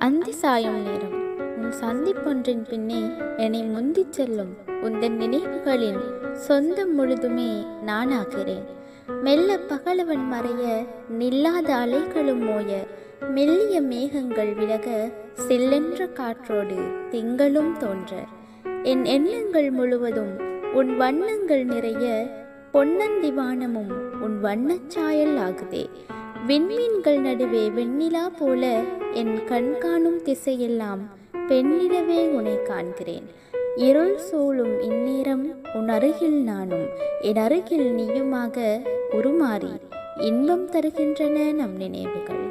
அந்தி சாயும் நேரம் உன் சந்திப்பொன்றின் பின்னே என்னை முந்திச் செல்லும் உந்தன் நினைவுகளின் சொந்தம் முழுதுமே நானாகிறேன். மெல்ல பகலவன் மறைய நில்லாத அலைகளும் மோய மெல்லிய மேகங்கள் விலக சில்லென்ற காற்றோடு திங்களும் தோன்ற என் எண்ணங்கள் முழுவதும் உன் வண்ணங்கள் நிறைய பொன்னந்தி வானமும் உன் வண்ணச்சாயல் ஆகுதே. விண்மீன்கள் நடுவே வெண்ணிலா போல என் கண்காணும் திசையெல்லாம் பெண்ணிடவே உன்னை காண்கிறேன். இருள் சூழும் இந்நேரம் உன் அருகில் நானும் என் அருகில் நீயுமாக உருமாறி இன்பம் தருகின்றன நம் நினைவுகள்.